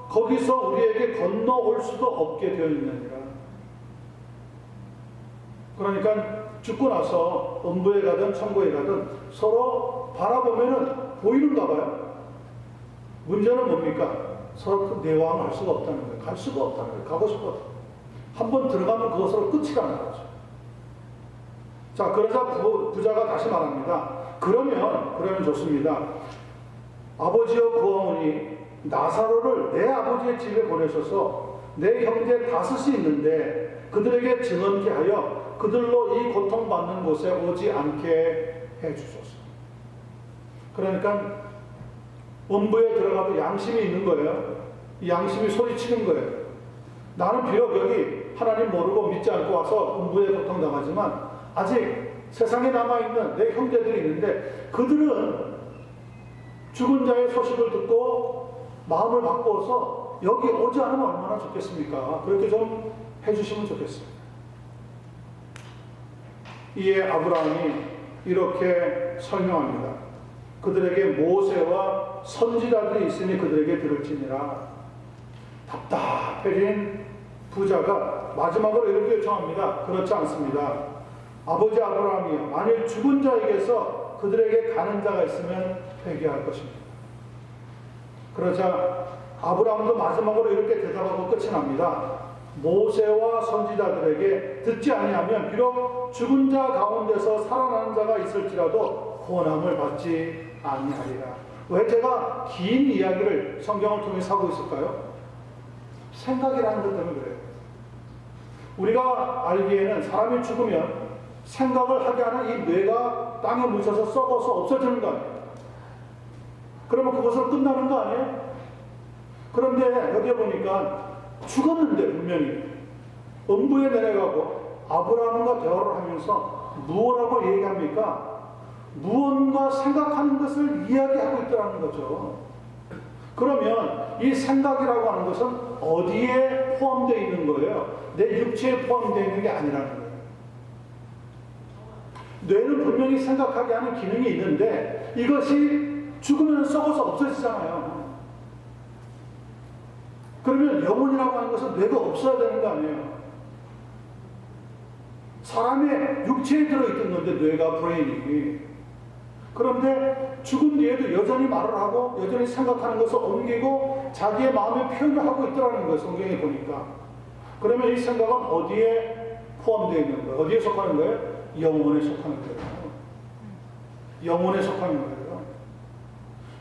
거기서 우리에게 건너올 수도 없게 되어 있느니라. 그러니까 죽고 나서 음부에 가든 천국에 가든 서로 바라보면은 보이는가 봐요. 문제는 뭡니까? 서로 그 내왕을 할 수가 없다는 거예요. 갈 수가 없다는 거예요. 가고 싶어도. 한번 들어가면 그것으로 끝이라는 거죠. 자, 그러자 부자가 다시 말합니다. 그러면 좋습니다. 아버지여 구하오니 나사로를 내 아버지의 집에 보내셔서 내 형제 다섯이 있는데 그들에게 증언케 하여 그들로 이 고통받는 곳에 오지 않게 해주소서. 그러니까 음부에 들어가도 양심이 있는 거예요. 이 양심이 소리치는 거예요. 나는 비록 여기 하나님 모르고 믿지 않고 와서 음부에 고통당하지만 아직 세상에 남아있는 내 형제들이 있는데 그들은 죽은 자의 소식을 듣고 마음을 바꾸어서 여기 오지 않으면 얼마나 좋겠습니까? 그렇게 좀 해주시면 좋겠습니다. 이에 아브라함이 이렇게 설명합니다. 그들에게 모세와 선지자들이 있으니 그들에게 들을지니라. 답답해진 부자가 마지막으로 이렇게 요청합니다. 그렇지 않습니다. 아버지 아브라함이여, 만일 죽은 자에게서 그들에게 가는 자가 있으면 회개할 것입니다. 그러자 아브라함도 마지막으로 이렇게 대답하고 끝이 납니다. 모세와 선지자들에게 듣지 아니하면 비록 죽은 자 가운데서 살아나는 자가 있을지라도 구원함을 받지 아니하리라. 왜 제가 긴 이야기를 성경을 통해서 하고 있을까요? 생각이라는 것 때문에 그래요. 우리가 알기에는 사람이 죽으면 생각을 하게 하는 이 뇌가 땅에 묻혀서 썩어서 없어지는 거 아니에요? 그러면 그것으로 끝나는 거 아니에요? 그런데 여기 보니까 죽었는데 분명히 음부에 내려가고 아브라함과 대화를 하면서 무엇라고 얘기합니까? 무언가 생각하는 것을 이야기하고 있다는 거죠. 그러면 이 생각이라고 하는 것은 어디에 포함되어 있는 거예요? 내 육체에 포함되어 있는 게 아니라는 거예요. 뇌는 분명히 생각하게 하는 기능이 있는데 이것이 죽으면 썩어서 없어지잖아요. 그러면 영혼이라고 하는 것은 뇌가 없어야 되는 거 아니에요? 사람의 육체에 들어있던 건데 뇌가 브레인이. 그런데 죽은 뒤에도 여전히 말을 하고 여전히 생각하는 것을 옮기고 자기의 마음의 표현을 하고 있더라는 거예요. 성경에 보니까. 그러면 이 생각은 어디에 포함되어 있는 거예요? 어디에 속하는 거예요? 영혼에 속하는 거예요. 영혼에 속하는 거예요.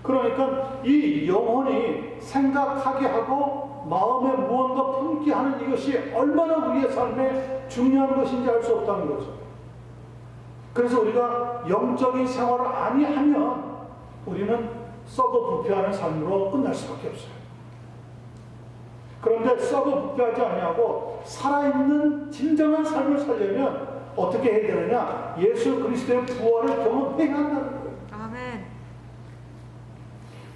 그러니까 이 영혼이 생각하게 하고 마음에 무언가 품게 하는 이것이 얼마나 우리의 삶에 중요한 것인지 알 수 없다는 거죠. 그래서 우리가 영적인 생활을 아니하면 우리는 썩어 부패하는 삶으로 끝날 수밖에 없어요. 그런데 썩어 부패하지 아니하고 살아있는 진정한 삶을 살려면 어떻게 해야 되느냐? 예수 그리스도의 부활을 경험해야 한다는 거예요. 아멘.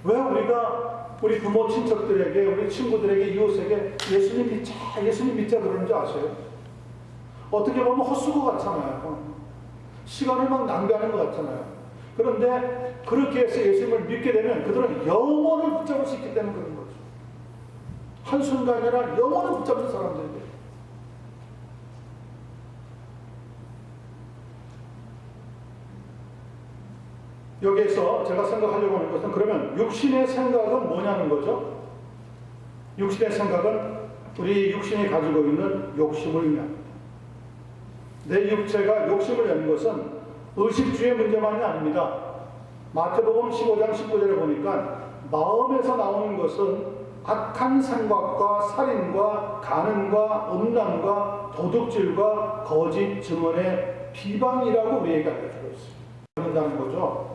왜 우리가 우리 부모 친척들에게 우리 친구들에게 이웃에게 예수님 믿자 그러는 줄 아세요? 어떻게 보면 헛수고 같잖아요. 시간을 막 낭비하는 것 같잖아요. 그런데 그렇게 해서 예수님을 믿게 되면 그들은 영혼을 붙잡을 수 있기 때문에 그런 거죠. 한순간이나 영혼을 붙잡는 사람들인데, 여기에서 제가 생각하려고 하는 것은, 그러면 육신의 생각은 뭐냐는 거죠. 육신의 생각은 우리 육신이 가지고 있는 욕심을 의미합니다. 내 육체가 욕심을 내는 것은 의식주의 문제만이 아닙니다. 마태복음 15장 19절에 보니까 마음에서 나오는 것은 악한 생각과 살인과 간음과 음란과 도둑질과 거짓 증언의 비방이라고 우리에게 알려주고 있습니다. 그런다는 거죠.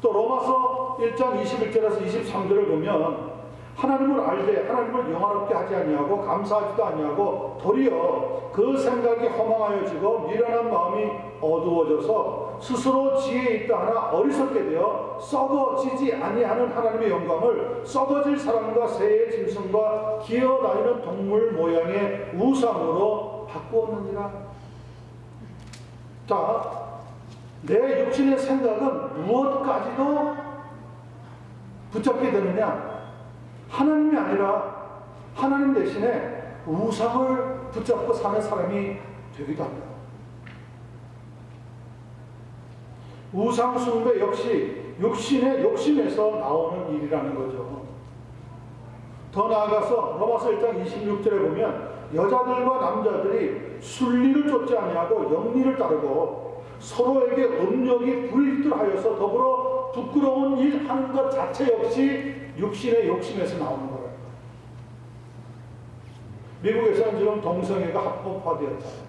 또 로마서 1장 21절에서 23절을 보면 하나님을 알되 하나님을 영화롭게 하지 아니하고 감사하지도 아니하고 도리어 그 생각이 허망하여지고 미련한 마음이 어두워져서 스스로 지혜 있다 하나 어리석게 되어 썩어지지 아니하는 하나님의 영광을 썩어질 사람과 새의 짐승과 기어다니는 동물 모양의 우상으로 바꾸었느니라. 자, 내 육신의 생각은 무엇까지도 붙잡게 되느냐? 하나님이 아니라 하나님 대신에 우상을 붙잡고 사는 사람이 되기도 합니다. 우상 숭배 역시 육신의 욕심에서 나오는 일이라는 거죠. 더 나아가서 로마서 1장 26절에 보면 여자들과 남자들이 순리를 쫓지 아니하고 영리를 따르고 서로에게 음욕이 불일들하여서 더불어 부끄러운 일 하는 것 자체 역시 육신의 욕심에서 나오는 거예요. 미국에서는 지금 동성애가 합법화되었잖아요.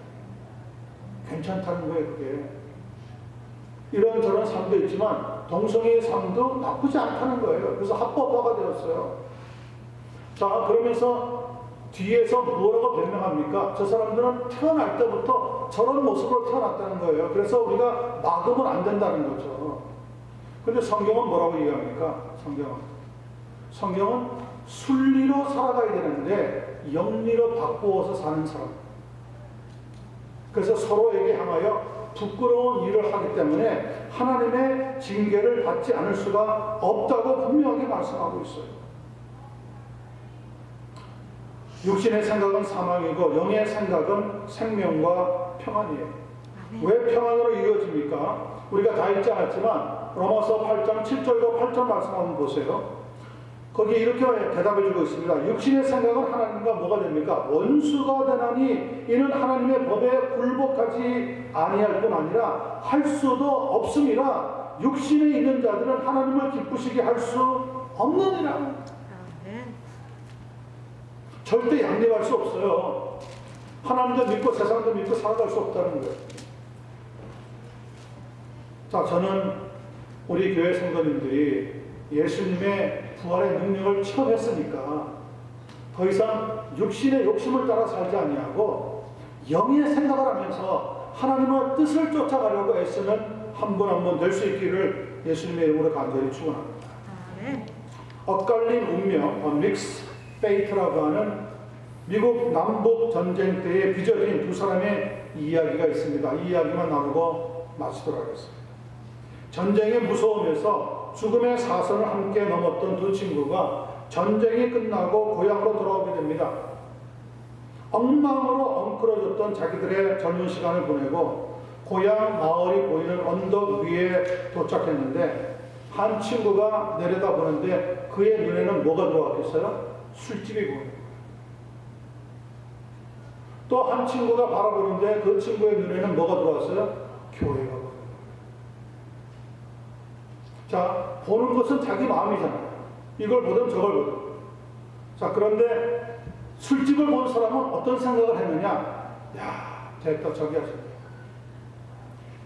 괜찮다는 거예요, 그게. 이런저런 삶도 있지만 동성애의 삶도 나쁘지 않다는 거예요. 그래서 합법화가 되었어요. 자, 그러면서 뒤에서 뭐라고 변명합니까? 저 사람들은 태어날 때부터 저런 모습으로 태어났다는 거예요. 그래서 우리가 막으면 안 된다는 거죠. 그런데 성경은 뭐라고 얘기합니까? 성경은 순리로 살아가야 되는데 영리로 바꾸어서 사는 사람. 그래서 서로에게 향하여 부끄러운 일을 하기 때문에 하나님의 징계를 받지 않을 수가 없다고 분명하게 말씀하고 있어요. 육신의 생각은 사망이고 영의 생각은 생명과 평안이에요. 왜 평안으로 이루어집니까? 우리가 다 읽지 않았지만 로마서 8장 7절과 8절 말씀 한번 보세요. 거기에 이렇게 대답해주고 있습니다. 육신의 생각은 하나님과 뭐가 됩니까? 원수가 되나니 이는 하나님의 법에 굴복하지 아니할 뿐 아니라 할 수도 없음이라. 육신에 있는 자들은 하나님을 기쁘시게 할 수 없느니라. 절대 양립할 수 없어요. 하나님도 믿고 세상도 믿고 살아갈 수 없다는 거예요. 자, 저는 우리 교회 성도님들이 예수님의 부활의 능력을 체험했으니까 더 이상 육신의 욕심을 따라 살지 아니하고 영의 생각을 하면서 하나님의 뜻을 쫓아가려고 애쓰는 한 분 한 분 될 수 있기를 예수님의 이름으로 간절히 축원합니다. 엇갈린 운명, 믹스 페이트라고 하는 미국 남북 전쟁 때에 빚어진 두 사람의 이야기가 있습니다. 이 이야기만 나누고 마치도록 하겠습니다. 전쟁의 무서움에서 죽음의 사선을 함께 넘었던 두 친구가 전쟁이 끝나고 고향으로 돌아오게 됩니다. 엉망으로 엉클어졌던 자기들의 젊은 시간을 보내고 고향 마을이 보이는 언덕 위에 도착했는데 한 친구가 내려다보는데 그의 눈에는 뭐가 들어왔겠어요? 술집이 보여요. 또 한 친구가 바라보는데 그 친구의 눈에는 뭐가 들어왔어요? 교회가 보여요. 자, 보는 것은 자기 마음이잖아요. 이걸 보든 저걸 보든. 자, 그런데 술집을 본 사람은 어떤 생각을 했느냐? 야, 됐다, 저기 하셨네.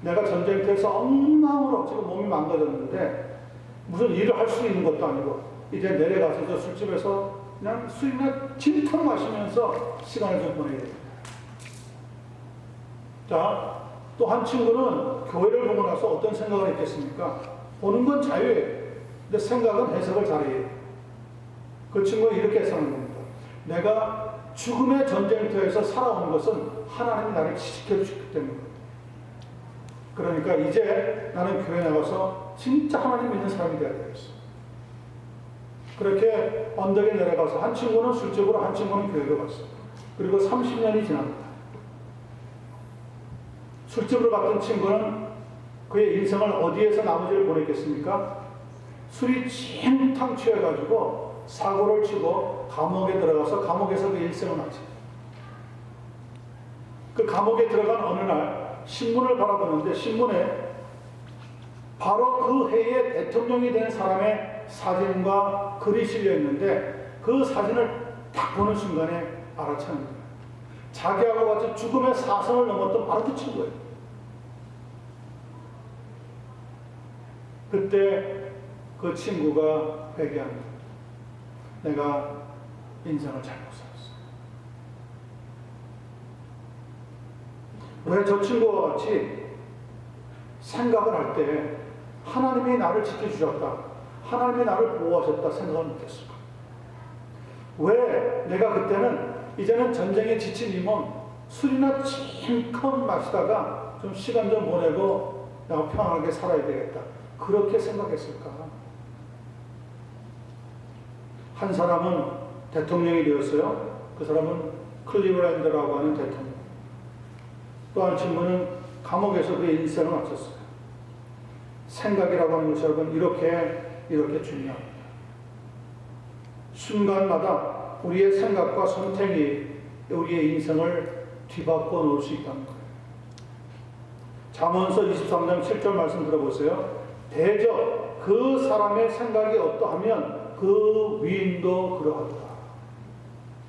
내가 전쟁터에서 엉망으로 지금 몸이 망가졌는데 무슨 일을 할 수 있는 것도 아니고 이제 내려가서 저 술집에서 그냥 술이나 진탕 마시면서 시간을 좀 보내야 돼요. 자, 또 한 친구는 교회를 보고 나서 어떤 생각을 했겠습니까? 보는 건 자유예요. 근데 생각은 해석을 잘해요. 그 친구는 이렇게 해석하는 겁니다. 내가 죽음의 전쟁터에서 살아온 것은 하나님이 나를 지켜주셨기 때문입니다. 그러니까 이제 나는 교회 나가서 진짜 하나님 믿는 사람이 되어야 되겠어. 그렇게 언덕에 내려가서 한 친구는 술집으로, 한 친구는 교회로 갔어. 그리고 30년이 지납니다. 술집으로 갔던 친구는 그의 인생을 어디에서 나머지를 보냈겠습니까? 술이 칭탕 취해가지고 사고를 치고 감옥에 들어가서 감옥에서 그 일생을 마치. 그 감옥에 들어간 어느 날 신문을 바라보는데 신문에 바로 그 해에 대통령이 된 사람의 사진과 글이 실려 있는데 그 사진을 딱 보는 순간에 알아차는 거예요. 자기하고 같이 죽음의 사선을 넘었던 바로 그 친구예요. 그때 그 친구가 회개합니다. 내가 인생을 잘못 살았어. 왜 저 친구와 같이 생각을 할 때 하나님이 나를 지켜주셨다, 하나님이 나를 보호하셨다 생각을 못했을까? 왜 내가 그때는 이제는 전쟁에 지친 힘은 술이나 칭껏 마시다가 좀 시간 좀 보내고 내가 평안하게 살아야 되겠다, 그렇게 생각했을까? 한 사람은 대통령이 되었어요. 그 사람은 클리브랜드라고 하는 대통령. 또 한 친구는 감옥에서 그의 인생을 마쳤어요. 생각이라고 하는 것이 여러분 이렇게 중요합니다. 순간마다 우리의 생각과 선택이 우리의 인생을 뒤바꿔 놓을 수 있다는 거예요. 잠언서 23장 7절 말씀 들어보세요. 대저 그 사람의 생각이 어떠하면 그 위인도 그러하도다.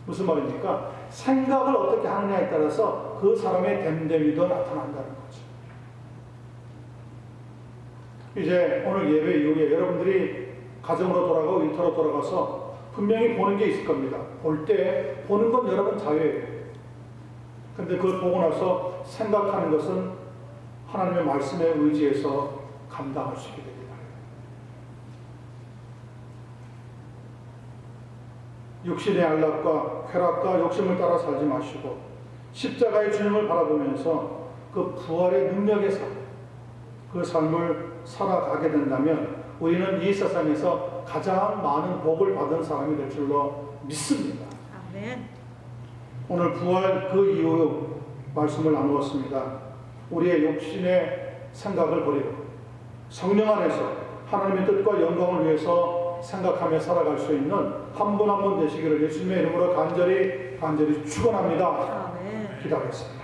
무슨 말입니까? 생각을 어떻게 하느냐에 따라서 그 사람의 됨됨이도 나타난다는 거죠. 이제 오늘 예배 이후에 여러분들이 가정으로 돌아가고 일터로 돌아가서 분명히 보는 게 있을 겁니다. 볼 때 보는 건 여러분 자유예요. 근데 그걸 보고 나서 생각하는 것은 하나님의 말씀에 의지해서 감당할 수 있게 됩니다. 육신의 안락과 쾌락과 욕심을 따라 살지 마시고 십자가의 주님을 바라보면서 그 부활의 능력의 삶, 그 삶을 살아가게 된다면 우리는 이 세상에서 가장 많은 복을 받은 사람이 될 줄로 믿습니다. 아멘. 오늘 부활 그 이후 말씀을 나누었습니다. 우리의 욕심의 생각을 버리고 성령 안에서 하나님의 뜻과 영광을 위해서 생각하며 살아갈 수 있는 한 분 한 분 되시기를 예수님의 이름으로 간절히 축원합니다. 아멘. 기도하겠습니다.